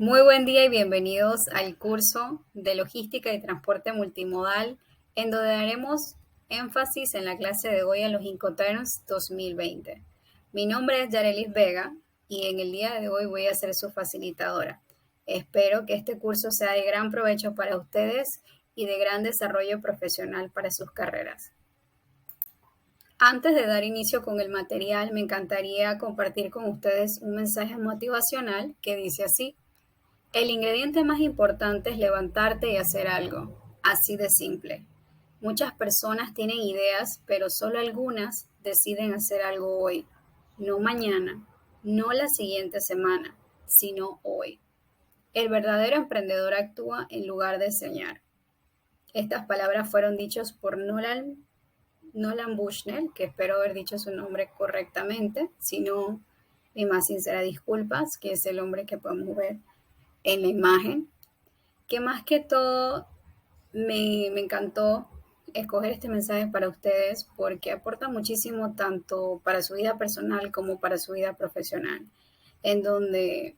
Muy buen día y bienvenidos al curso de Logística y Transporte Multimodal, en donde daremos énfasis en la clase de hoy a los Incoterms 2020. Mi nombre es Yarelis Vega y en el día de hoy voy a ser su facilitadora. Espero que este curso sea de gran provecho para ustedes y de gran desarrollo profesional para sus carreras. Antes de dar inicio con el material, me encantaría compartir con ustedes un mensaje motivacional que dice así: el ingrediente más importante es levantarte y hacer algo, así de simple. Muchas personas tienen ideas, pero solo algunas deciden hacer algo hoy, no mañana, no la siguiente semana, sino hoy. El verdadero emprendedor actúa en lugar de soñar. Estas palabras fueron dichas por Nolan Bushnell, que espero haber dicho su nombre correctamente, si no, mi más sincera disculpas, que es el hombre que podemos ver en la imagen, que más que todo me encantó escoger este mensaje para ustedes porque aporta muchísimo tanto para su vida personal como para su vida profesional, en donde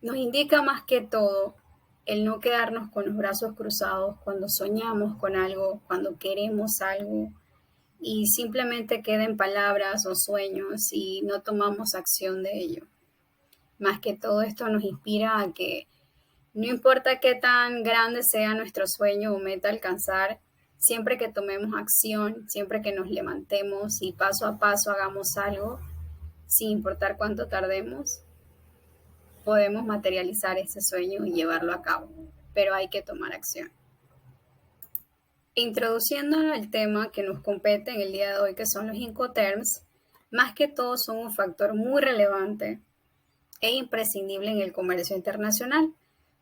nos indica más que todo el no quedarnos con los brazos cruzados cuando soñamos con algo, cuando queremos algo y simplemente queden palabras o sueños y no tomamos acción de ello. Más que todo esto nos inspira a que no importa qué tan grande sea nuestro sueño o meta alcanzar, siempre que tomemos acción, siempre que nos levantemos y paso a paso hagamos algo, sin importar cuánto tardemos, podemos materializar ese sueño y llevarlo a cabo. Pero hay que tomar acción. Introduciendo el tema que nos compete en el día de hoy, que son los Incoterms, más que todo son un factor muy relevante e imprescindible en el comercio internacional.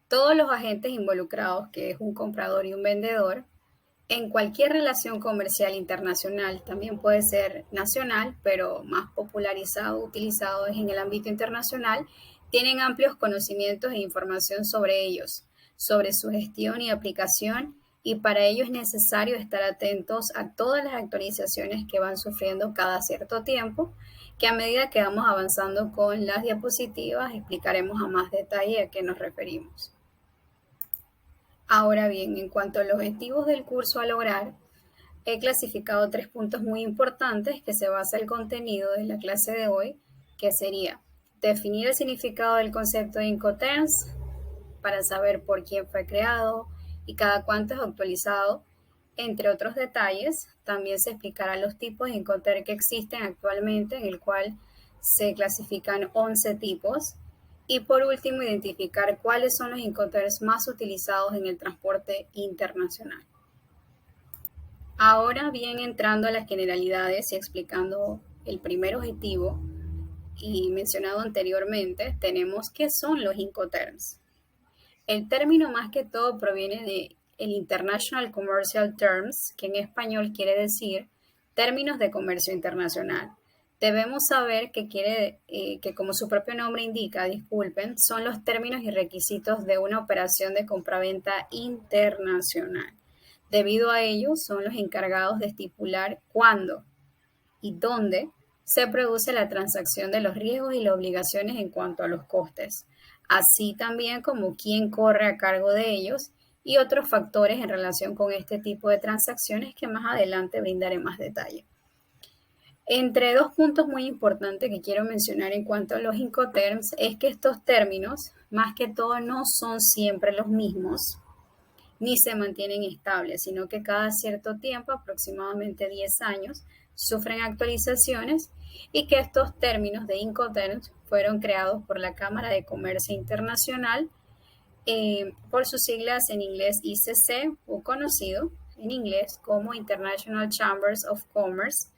Todos los agentes involucrados, que es un comprador y un vendedor, en cualquier relación comercial internacional, también puede ser nacional, pero más popularizado, utilizado es en el ámbito internacional, tienen amplios conocimientos e información sobre ellos, sobre su gestión y aplicación, y para ello es necesario estar atentos a todas las actualizaciones que van sufriendo cada cierto tiempo, que a medida que vamos avanzando con las diapositivas explicaremos a más detalle a qué nos referimos. Ahora bien, en cuanto a los objetivos del curso a lograr, he clasificado 3 puntos muy importantes que se basa el contenido de la clase de hoy, que sería definir el significado del concepto de Incoterms para saber por quién fue creado y cada cuánto es actualizado, entre otros detalles. También se explicará los tipos de Incoterms que existen actualmente, en el cual se clasifican 11 tipos. Y por último, identificar cuáles son los Incoterms más utilizados en el transporte internacional. Ahora bien, entrando a las generalidades y explicando el primer objetivo y mencionado anteriormente, tenemos qué son los Incoterms. El término más que todo proviene de el International Commercial Terms, que en español quiere decir términos de comercio internacional. Debemos saber que como su propio nombre indica, disculpen, son los términos y requisitos de una operación de compraventa internacional. Debido a ello, son los encargados de estipular cuándo y dónde se produce la transacción de los riesgos y las obligaciones en cuanto a los costes, así también como quién corre a cargo de ellos y otros factores en relación con este tipo de transacciones que más adelante brindaré más detalle. Entre 2 puntos muy importantes que quiero mencionar en cuanto a los Incoterms es que estos términos, más que todo, no son siempre los mismos ni se mantienen estables, sino que cada cierto tiempo, aproximadamente 10 años, sufren actualizaciones y que estos términos de Incoterms fueron creados por la Cámara de Comercio Internacional, por sus siglas en inglés ICC, o conocido en inglés como International Chambers of Commerce,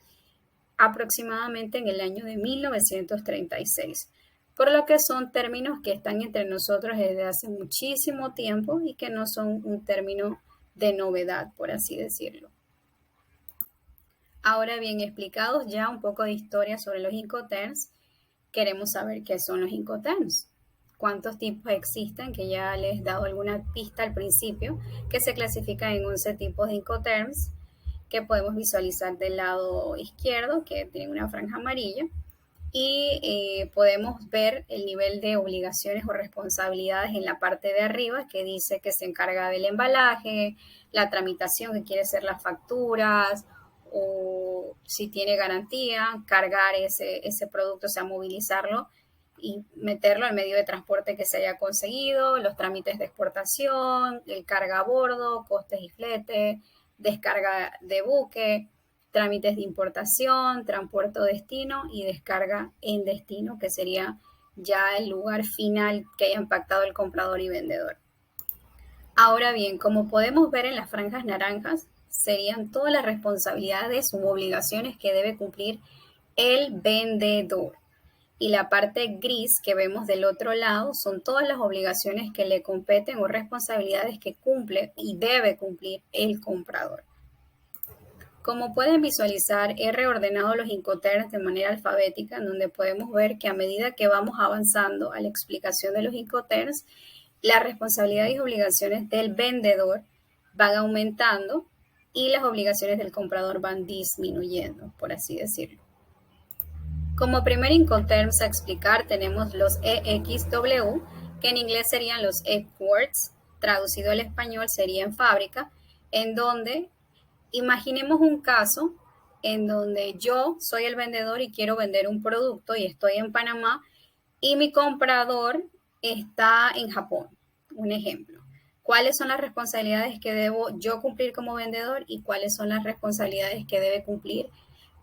aproximadamente en el año de 1936, por lo que son términos que están entre nosotros desde hace muchísimo tiempo y que no son un término de novedad, por así decirlo. Ahora bien, explicados ya un poco de historia sobre los Incoterms, queremos saber qué son los Incoterms. ¿Cuántos tipos existen? Que ya les he dado alguna pista al principio, que se clasifican en 11 tipos de Incoterms, que podemos visualizar del lado izquierdo, que tiene una franja amarilla, y podemos ver el nivel de obligaciones o responsabilidades en la parte de arriba que dice que se encarga del embalaje, la tramitación que quiere ser las facturas o si tiene garantía, cargar ese producto, o sea, movilizarlo y meterlo al medio de transporte que se haya conseguido, los trámites de exportación, el carga a bordo, costes y flete, descarga de buque, trámites de importación, transporte o destino y descarga en destino, que sería ya el lugar final que haya impactado el comprador y vendedor. Ahora bien, como podemos ver en las franjas naranjas, serían todas las responsabilidades u obligaciones que debe cumplir el vendedor. Y la parte gris que vemos del otro lado son todas las obligaciones que le competen o responsabilidades que cumple y debe cumplir el comprador. Como pueden visualizar, he reordenado los Incoterms de manera alfabética, en donde podemos ver que a medida que vamos avanzando a la explicación de los Incoterms, las responsabilidades y obligaciones del vendedor van aumentando y las obligaciones del comprador van disminuyendo, por así decirlo. Como primer Incoterms a explicar tenemos los EXW, que en inglés serían los Exports, traducido al español sería en fábrica, en donde imaginemos un caso en donde yo soy el vendedor y quiero vender un producto y estoy en Panamá y mi comprador está en Japón. Un ejemplo. ¿Cuáles son las responsabilidades que debo yo cumplir como vendedor y cuáles son las responsabilidades que debe cumplir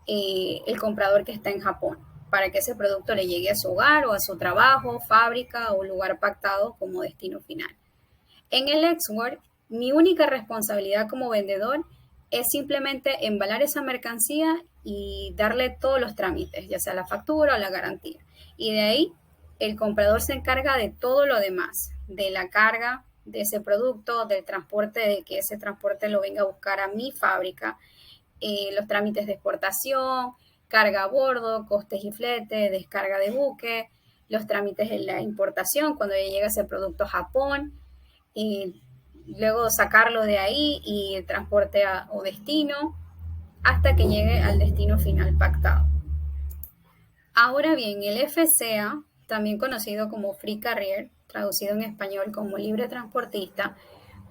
el comprador que está en Japón para que ese producto le llegue a su hogar o a su trabajo, fábrica o lugar pactado como destino final? En el export, mi única responsabilidad como vendedor es simplemente embalar esa mercancía y darle todos los trámites, ya sea la factura o la garantía. Y de ahí, el comprador se encarga de todo lo demás, de la carga de ese producto, del transporte, de que ese transporte lo venga a buscar a mi fábrica, los trámites de exportación, carga a bordo, costes y flete, descarga de buque, los trámites de la importación cuando ya llega ese producto a Japón, y luego sacarlo de ahí y el transporte o destino hasta que llegue al destino final pactado. Ahora bien, el FCA, también conocido como Free Carrier, traducido en español como libre transportista,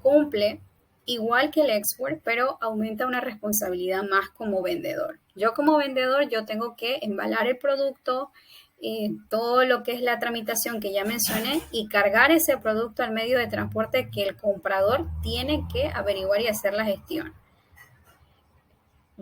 cumple igual que el export, pero aumenta una responsabilidad más como vendedor. Yo como vendedor, yo tengo que embalar el producto, todo lo que es la tramitación que ya mencioné y cargar ese producto al medio de transporte que el comprador tiene que averiguar y hacer la gestión.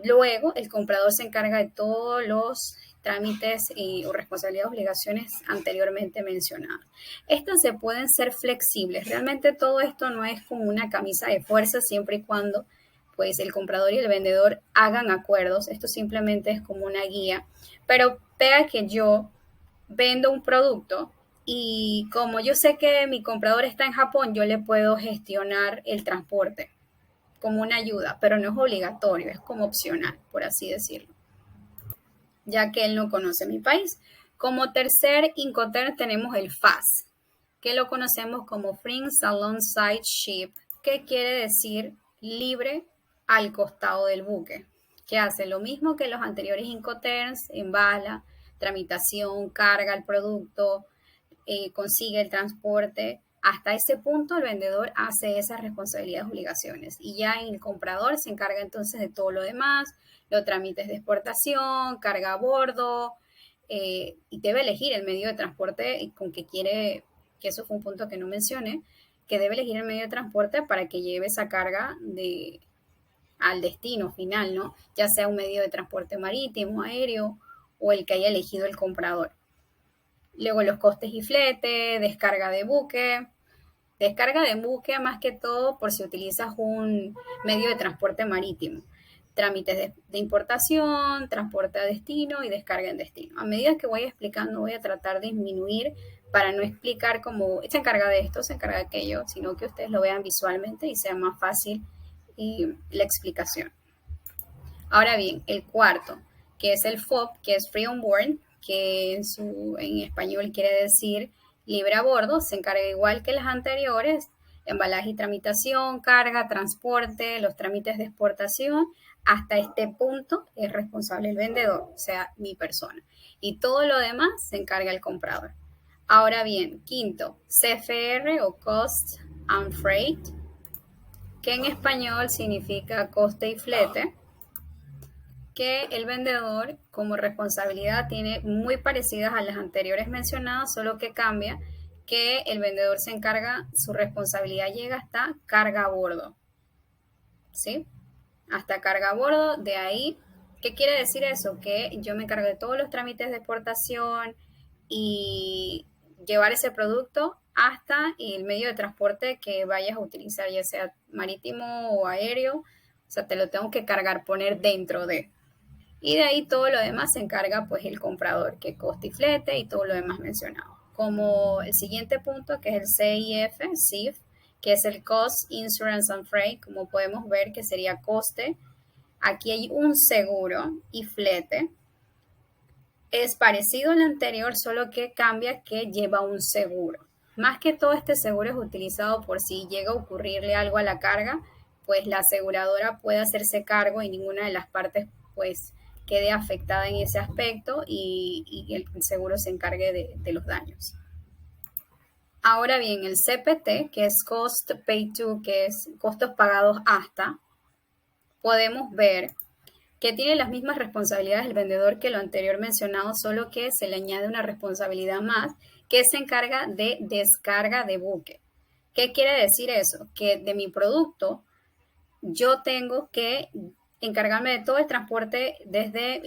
Luego, el comprador se encarga de todos los trámites o responsabilidades, obligaciones anteriormente mencionadas. Estas se pueden ser flexibles. Realmente todo esto no es como una camisa de fuerza siempre y cuando pues el comprador y el vendedor hagan acuerdos. Esto simplemente es como una guía. Pero vea que yo vendo un producto y como yo sé que mi comprador está en Japón, yo le puedo gestionar el transporte como una ayuda, pero no es obligatorio, es como opcional, por así decirlo, ya que él no conoce mi país. Como tercer Incoterm tenemos el FAS, que lo conocemos como Friends Alongside Ship, que quiere decir libre al costado del buque, que hace lo mismo que los anteriores Incoterms, embala, tramitación, carga el producto, consigue el transporte. Hasta ese punto el vendedor hace esas responsabilidades, obligaciones y ya el comprador se encarga entonces de todo lo demás, los trámites de exportación, carga a bordo, y debe elegir el medio de transporte con que quiere, que eso fue un punto que no mencioné, que debe elegir el medio de transporte para que lleve esa carga al destino final, ¿no? Ya sea un medio de transporte marítimo, aéreo o el que haya elegido el comprador. Luego los costes y flete, descarga de buque. Descarga de buque más que todo por si utilizas un medio de transporte marítimo. Trámites de importación, transporte a destino y descarga en destino. A medida que voy explicando voy a tratar de disminuir para no explicar cómo se encarga de esto, se encarga de aquello, sino que ustedes lo vean visualmente y sea más fácil la explicación. Ahora bien, el cuarto, que es el FOB, que es Free on Board, que en español quiere decir libre a bordo, se encarga igual que las anteriores, embalaje y tramitación, carga, transporte, los trámites de exportación. Hasta este punto es responsable el vendedor, o sea, mi persona. y todo lo demás se encarga el comprador. Ahora bien, quinto, CFR o Cost and Freight, que en español significa coste y flete, que el vendedor como responsabilidad tiene muy parecidas a las anteriores mencionadas, solo que cambia que el vendedor se encarga, su responsabilidad llega hasta carga a bordo, ¿sí? Hasta carga a bordo, de ahí, ¿qué quiere decir eso? Que yo me encargo de todos los trámites de exportación y llevar ese producto hasta el medio de transporte que vayas a utilizar, ya sea marítimo o aéreo, o sea, te lo tengo que cargar, poner dentro de. Y de ahí todo lo demás se encarga pues el comprador, que coste y flete y todo lo demás mencionado. Como el siguiente punto, que es el CIF, que es el Cost, Insurance and Freight, como podemos ver que sería coste. Aquí hay un seguro y flete. Es parecido al anterior, solo que cambia que lleva un seguro. Más que todo, este seguro es utilizado por si llega a ocurrirle algo a la carga, pues la aseguradora puede hacerse cargo y ninguna de las partes pues quede afectada en ese aspecto y el seguro se encargue de los daños. Ahora bien, el CPT, que es Cost Paid To, que es costos pagados hasta, podemos ver que tiene las mismas responsabilidades del vendedor que lo anterior mencionado, solo que se le añade una responsabilidad más que se encarga de descarga de buque. ¿Qué quiere decir eso? Que de mi producto yo tengo que encargarme de todo el transporte desde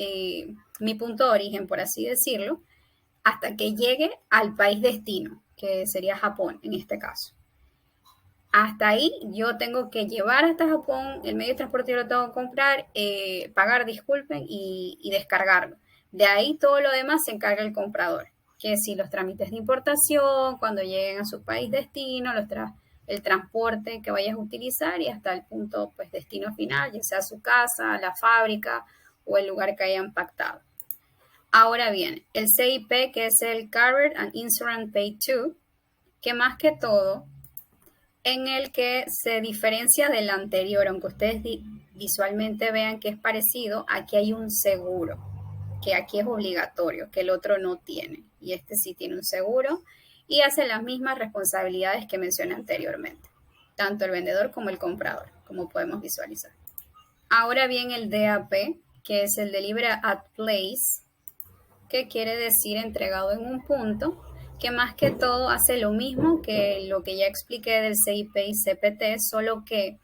mi punto de origen, por así decirlo, hasta que llegue al país destino, que sería Japón en este caso. Hasta ahí yo tengo que llevar hasta Japón, el medio de transporte yo lo tengo que comprar, pagar, disculpen, y descargarlo. De ahí todo lo demás se encarga el comprador, que si los trámites de importación, cuando lleguen a su país destino, el transporte que vayas a utilizar y hasta el punto pues destino final, ya sea su casa, la fábrica o el lugar que hayan pactado. Ahora bien, el CIP, que es el Carrier and Insurance Paid To, que más que todo en el que se diferencia del anterior, aunque ustedes visualmente vean que es parecido, aquí hay un seguro, que aquí es obligatorio, que el otro no tiene, y este sí tiene un seguro y hace las mismas responsabilidades que mencioné anteriormente, tanto el vendedor como el comprador, como podemos visualizar. Ahora bien, el DAP, que es el Delivery at Place, que quiere decir entregado en un punto, que más que todo hace lo mismo que lo que ya expliqué del CIP y CPT, solo que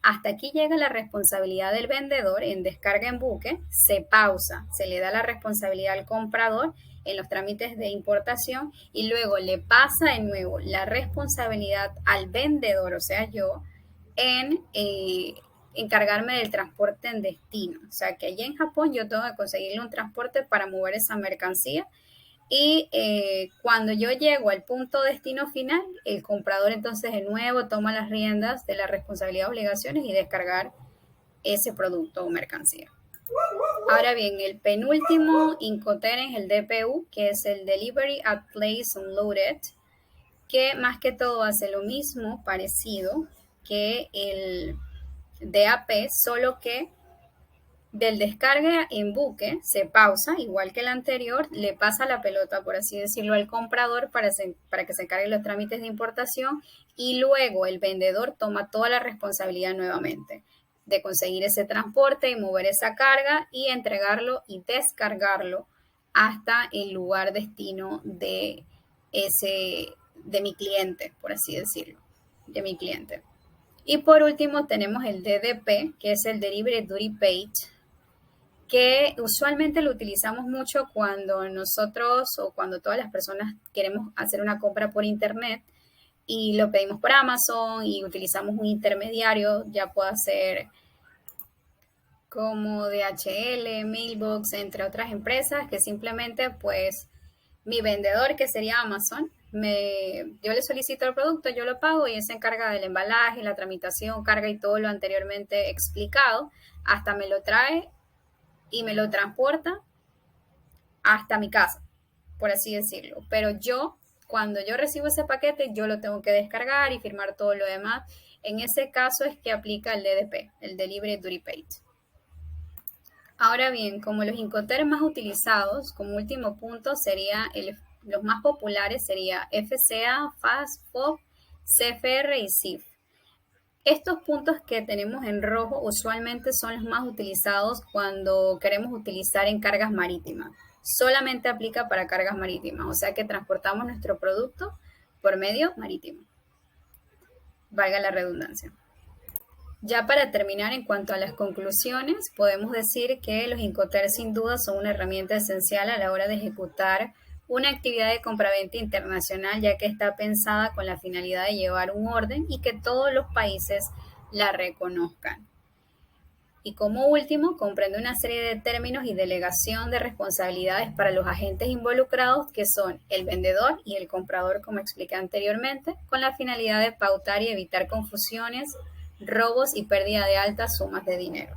hasta aquí llega la responsabilidad del vendedor en descarga en buque, se pausa, se le da la responsabilidad al comprador en los trámites de importación y luego le pasa de nuevo la responsabilidad al vendedor, o sea, yo, en encargarme del transporte en destino. O sea, que allá en Japón yo tengo que conseguirle un transporte para mover esa mercancía y cuando yo llego al punto destino final, el comprador entonces de nuevo toma las riendas de la responsabilidad, obligaciones y descargar ese producto o mercancía. Ahora bien, el penúltimo Incoterms es el DPU, que es el Delivery at Place Unloaded, que más que todo hace lo mismo, parecido que el DAP, solo que del descarga en buque se pausa, igual que el anterior, le pasa la pelota, por así decirlo, al comprador para que se encargue los trámites de importación y luego el vendedor toma toda la responsabilidad nuevamente de conseguir ese transporte y mover esa carga y entregarlo y descargarlo hasta el lugar destino de mi cliente, por así decirlo, de mi cliente. Y por último tenemos el DDP, que es el Delivery Duty Paid, que usualmente lo utilizamos mucho cuando nosotros o cuando todas las personas queremos hacer una compra por internet y lo pedimos por Amazon y utilizamos un intermediario, ya puede ser como DHL, Mailbox, entre otras empresas, que simplemente pues mi vendedor, que sería Amazon, yo le solicito el producto, yo lo pago y él se encarga del embalaje, la tramitación, carga y todo lo anteriormente explicado, hasta me lo trae y me lo transporta hasta mi casa, por así decirlo. Pero yo, cuando yo recibo ese paquete, yo lo tengo que descargar y firmar todo lo demás. En ese caso es que aplica el DDP, el Delivery Duty Paid. Ahora bien, como los Incoterms más utilizados, como último punto sería los más populares sería FCA, FAS, FOB, CFR y CIF. Estos puntos que tenemos en rojo usualmente son los más utilizados cuando queremos utilizar en cargas marítimas. Solamente aplica para cargas marítimas, o sea que transportamos nuestro producto por medio marítimo. Valga la redundancia. Ya para terminar, en cuanto a las conclusiones, podemos decir que los Incoterms sin duda son una herramienta esencial a la hora de ejecutar una actividad de compraventa internacional, ya que está pensada con la finalidad de llevar un orden y que todos los países la reconozcan. Y como último, comprende una serie de términos y delegación de responsabilidades para los agentes involucrados, que son el vendedor y el comprador, como expliqué anteriormente, con la finalidad de pautar y evitar confusiones, robos y pérdida de altas sumas de dinero.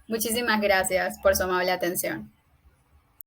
Muchísimas gracias por su amable atención.